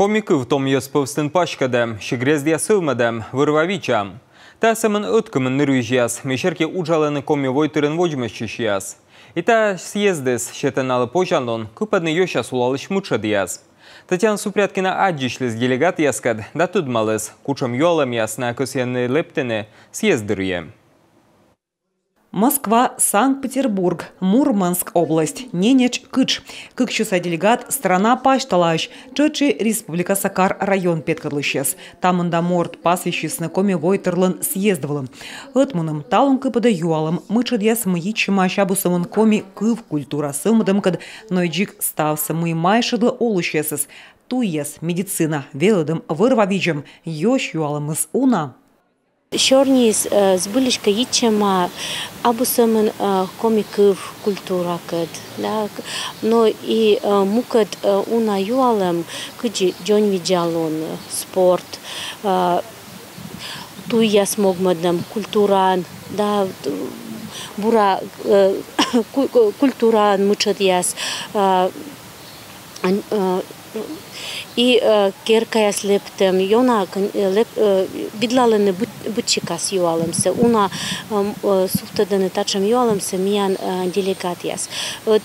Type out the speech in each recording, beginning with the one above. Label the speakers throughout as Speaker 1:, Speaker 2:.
Speaker 1: Комики в том йосповстын пашкадем, шигрездия сылмадем, вырвавичам. Та самын ыткымын нырыжияс, мешерке уджаланы коми войтырын вожмащищияс. И та съездес, щетаналы пожалон, купадны йоща сулалыш мучадияс. Татьяна Супряткина аджишлес делегат яскад, да тудмалыс, кучам юалам ясна косяны лептыны съездырые.
Speaker 2: Москва, Санкт-Петербург, Мурманск область, Ненеч, Кыч. Кыкчуса делегат страна пашталаш, Чочи Республика Сакар район петкадлышес. Там андаморт пасвищесны коми войтерлын съездвалым. Отмуным талым кыпада юалым, мычадьяс мыичима шабусамын коми кыв культура сымдымкад, нойджик ставсы мы майшадлы олушесыз. Туес медицина велыдым вырвавиджем, ёш юалымыз уна.
Speaker 3: Шорнис сбылишка ичема абусамын комиков культура кад, да, но и мукад уна юалем кыджи джон виджалон спорт, туя смогмадам культуран, да, бура культуран мучадьяс. И керкая слептем, йона бидлалene бутчикас юалемсе, уна суфтадene тачем юалемсе миян делегатиас. Вот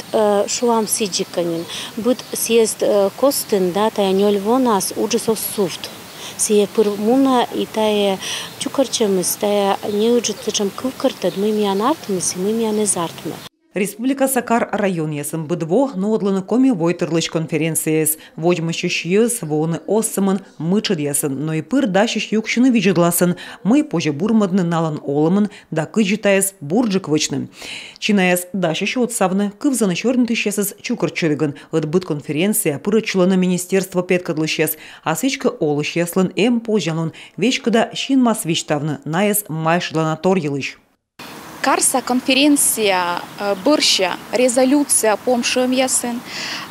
Speaker 3: шуам сиджиканин, бут съезд костен, да, тая нёльвонас уджесов суфт. Сие пырмуна и тая чукарчемис, тая неуджетчем кывкартад, мы миян артмис и мы миян эзартме.
Speaker 2: Республика Сакар район ясым быдво нодланы коми войтырлыч конференцияс. Вожмащищиес воны осымын мычыд ясын, но и пыр дащищ юкшыны виджедласын. Мы позже бурмадны налан олымын, да кыджитаяс бурджик вычным. Чинаяс дащищ отсавны, кывзаны чорнытыщесыз чукарчырыгын. Отбыт конференция пырычланы министерство петкадлышес, а свечка олышеслын эм позжалун, вечкада шинмас вичтавны, наяс майшланаторьелыч.
Speaker 4: Карса конференция бырща резолюция помшем ясын,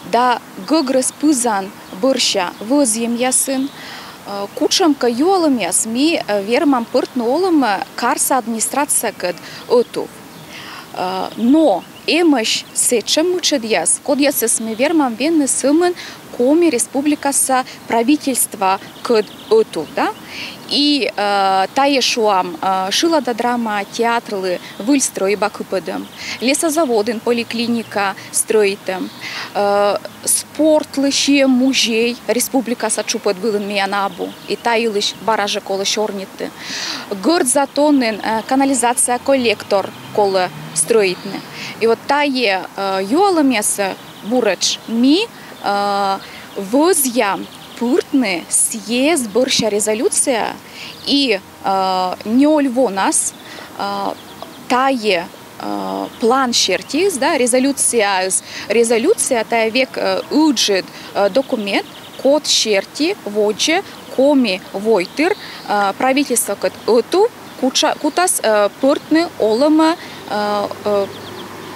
Speaker 4: да гыгрыс пызан бырща вызьем ясын, кучамка юалым яс ми вермам пыртны олым карса администрация кад оту. Но эмыш сечем мучед яс, код ясыс ми вермам венны сымын коми республикаса правительства кад оту, да? И таешуам шилада драма театры выльстрой бакыпадым, лесозаводын поликлиника строитым, спорт лыще музей республика сачупад вылын миянабу, и таилыш баража колы шорнитты, горд затонын канализация коллектор колы строитны. И вот тае юалымесы бурач ми возьям пуртны съезд бырща резолюция и неольвонас тае план шертис, да, резолюция тая век уджит документ код шерти водже коми войтыр правительство код оту кутас пуртны олама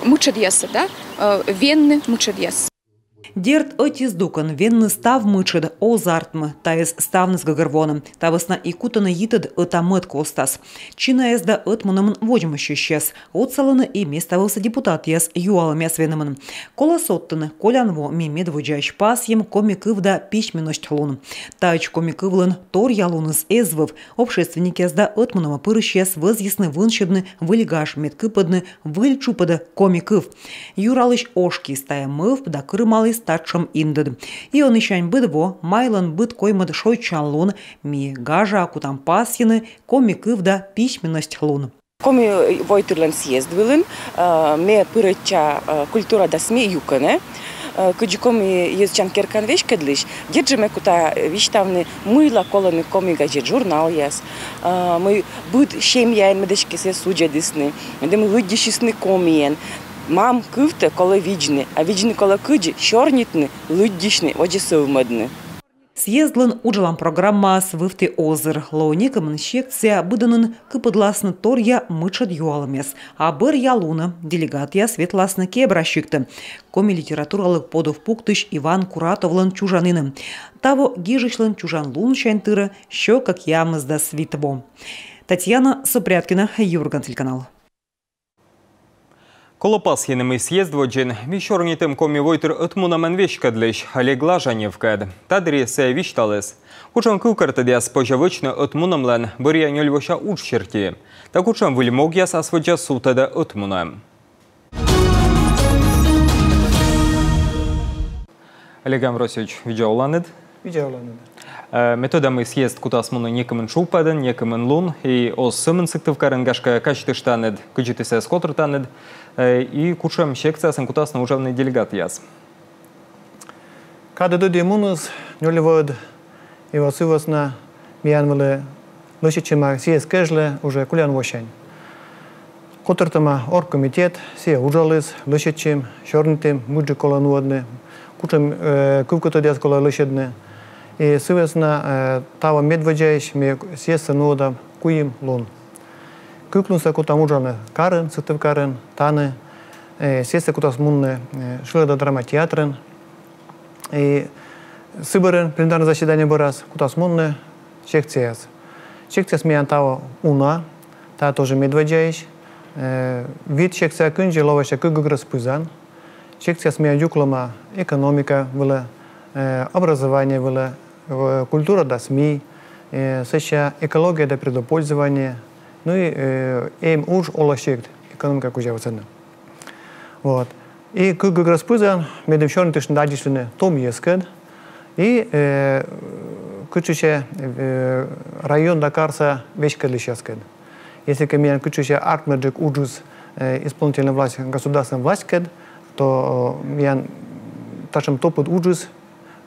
Speaker 4: мучадьяса, да, венны мучадьяс.
Speaker 2: Дерт отис дукан, венны став мычед озартмы, таес ставныс гагарвоным, тавысна и кутаны йитед ытамыт костас. Чина эзда ытмунымын вожмащищес, отсалыны и местовылся депутат яс юалым ясвенымын. Колосоттыны, колянво мемед вожащ пасьем комикывда письменность лун. Тач комикывлын тор ялуныс эзвыв, общественники эзда ытмунымы пырыщес возъясны вынщедны вылигаш медкыпадны выльчупада комикыв. Юралыш ошки стая мыв да кырмалый статшам индед. И он ищань быдво, майлан быд коймад шойчалун, ми гажа акутам пасьяны, комикывда письменность лун.
Speaker 5: Коми войтырлан съездвылын, ме пырыча культура да сме юкане, кыджи коми езчан керкан вещь кедлиш, держиме кута виштавны мыла колоны коми гаджет журнал яс, мы быд шемьяен медешки се суджедисны, де мы выддишисны комиен, мам кывты коло виджны, а виджны коло кыджи шорнитны, лыддишны, оджи сывмадны.
Speaker 2: Съездлын уджалам программа с вывты озыр. Лауникам инщекция быданын кыпыдласны торья мычад юалымес. А бір ялуна делегатия светласны кебращикты. Коми литературалык подов пуктыш Иван Куратовлын чужаныным. Таво гижичлын чужан лун шайнтыры, що как ямыз да свитво. Татьяна Супряткина, Юрган телеканал.
Speaker 1: Колопасхіними з'їздводжін віщорнітим комі войтер отмунамен вішкадлиш, але глажанівкед. Тадрі се вішталес. Кучам кукартадя спожавичне отмунамлен борія ньольвоша уччерті. Та кучам вильмог'яс асводжа сутаде отмунем. Олег Амросович, відеоланед?
Speaker 6: Відеоланед.
Speaker 1: Методами з'їзд кутасмуну некамен шупаден, некамен лун, і ос симен сиктивкарен гашка качтиштанед, кучитися скотертанед, і кучам секциясын кутасны ужавный делегат яс.
Speaker 6: Кады доди мунус, нёлевод, и васывасна, миянвале, лышичима сиес кэжле, уже кулян вошень. Котертама оргкомитет, сие ужалыс, лышичим, шорнитим, муджи колануадны, кучам кувкотодяс кола лышедны, и сывасна тава медваджаиш, ми сиеса нода, куим лун. Куклунса кутам ужаны карын, сыктыв карын, таны, сеса кутас мунны шылада драма театрын. И сыбырын пленарное заседание барас, кутас мунны секцияс. Секцияс миян тава уна, та тоже медваджаиш. Вид секция кынжи ловаша кыгыграс пызан. Секцияс миян юклама экономика была, образование было, культура да СМИ, сеща экология да предопользование. Ну и им уж олашект экономика кузявацена. Вот. И как распузан медем шорн тишн дадишны том ескед и кучуще район Дакарса вешкадлишескед. Если камен кучуще артмеджик уджус исполнительная власть государственная власть кед, то мян ташем топот уджус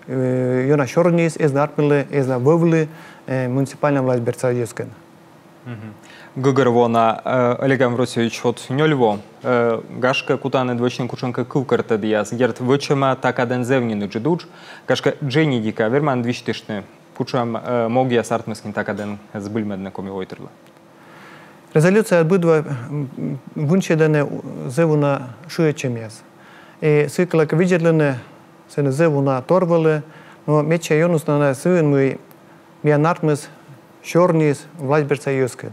Speaker 6: ёна шорнис эзна артмеле эзна вовлы муниципальная власть берцаескед.
Speaker 1: Гыгырвона Олег Амросович от нёльво. Гашка кутане двочный кученка кукарта диас. Герт вычема такаден зевнину джидуч. Гашка джени дика верман двиштишны. Кучам могия сартмескин такаден збыльмедне коми войтерла.
Speaker 6: Резолюция отбыдва вынчедане зевуна шуечемес. И сыклак виджедлене сене зевуна торвале, но меча йонусна сывен мы мианартмес шорнис власть берцаёскед.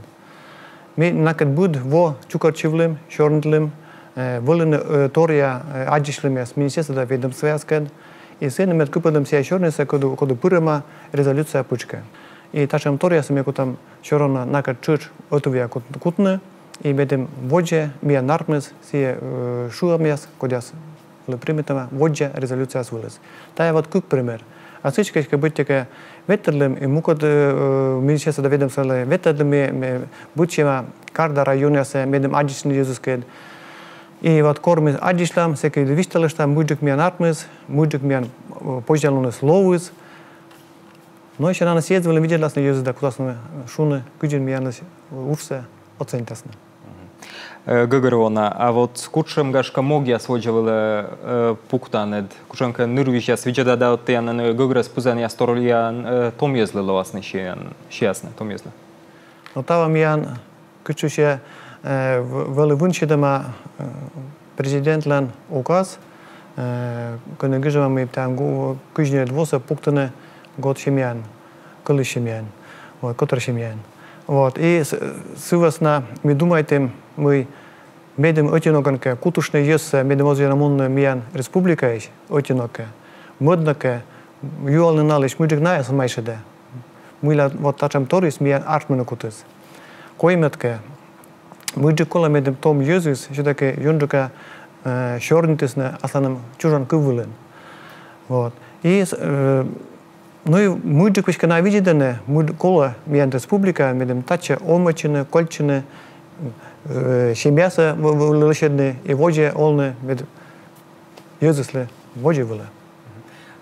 Speaker 6: Мы накад буд во чукарчивлем, шорнтлем, волен тория адишлем с министерства ведомствяскед, и сене мед купадем ся шорниса, коду пырема резолюция пучка. И ташем тория саме кутам шорона накад чуч отувия кутне, и медем водже мия нармес сие шуамяс, кодяс примитама водже резолюция свылес. Тая вот кук пример. А всички ще бъдете ветерлем и мукот министерство да ведем сале ветерлем будчема карда районя се медем адишни езускед. И вот корми адишлам секи висталештам муджик миан артмес, муджик миан пожалунес ловус. Но еще на съездили видели нас на езус да кудасны шуны куджин мианес урсе оцентасны.
Speaker 1: Гыгырвона, а вот кучем гашка могия своджавила пуктанед, кучемка нырвища свечада да от тяна гыграс пузан я сторолия том езлила вас не щясне том езла.
Speaker 6: Но там миан кучуще вели вынчедама президент лен указ, коне гыжавами там кужне двоса пуктане год шемян, коли шемян, вот котр шемян. Вот и сывасна мы думаем мы медем отиноканка кутушне есе медем озирамун миян республика иш отинока моднака юалны налиш муджик на самайшеде мыла вот тачам торис миян артмена кутус койметка муджик кола медем том езус шедаке юнджука шорнитесне асланым чужан кывылен вот и ну и муджик вишка на видидене кола миян республика медем тача омачене кольчене семьяса лошадные и воде олны med езусле воде было.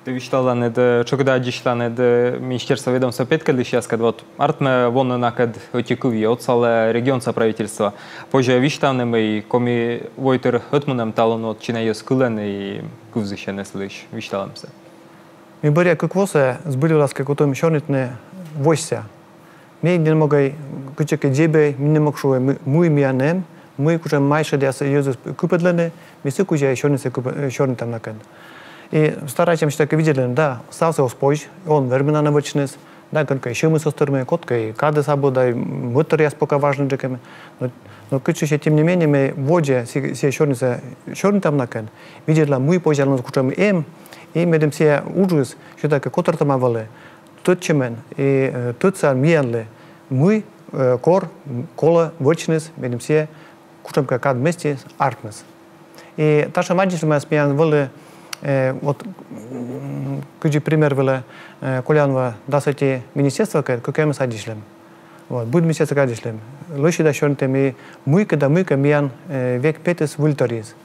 Speaker 1: Ты вещала над чогда дишла над министерство ведомства петка лишьяс кад вот артме вон накад отекуви отсале регионца правительства. Позже виштанем и коми войтер отмунем талон от чинаес кулен и кувзищене слыш вишталамся.
Speaker 6: Мы боря как воса сбыли ласка кутом шорнитне войся. Мы не могли кучек дебе, мы не могли мы мианем, мы кучем майше диас езус купедлены, мы все куча шорницы шорнитам накад. И стараемся что-то видели, да, стався успоч, он вербина на вычнес, да, как еще мы со стороны котка и кады сабо, да, мутер я спока важным джеками, Но тем не менее, мы в воде все черный там накен. Видели, мы пожалуй, скучаем и мы dem все ужас, что так, который там авале. Тот чемен и тот сам миянле. Мы кола вочнес, мы dem все скучаем как вместе артнес. И та же мать, мы смеян вали, вот, когда пример вали, колянва дасати министерства, какое мы садишлем. Вот, будет министерство кадишлем. Лучше да шорнтем и мы камиян век петес вульториз.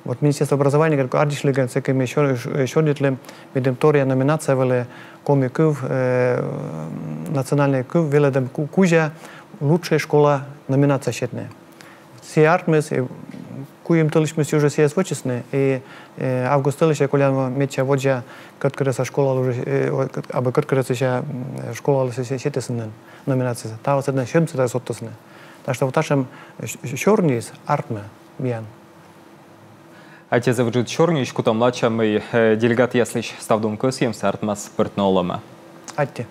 Speaker 6: Вот министерство образования, как ардишлиген, с какими шорнитлем, видим тория номинация вали коми кув национальный кув веледем кузя лучшая школа номинация счетная. Все артмес куем толиш мы уже все свочесны и август толиш колян меча воджа каткреса школа уже абы каткреса школа сетесны номинация. Та вот одна шемца так соттосны. Так что вот нашим шорнис артме миян.
Speaker 1: Отец завжди чорніч, кута младша, ми делегат яслич став думкою сєм сартмас пертнолома.
Speaker 6: Атте.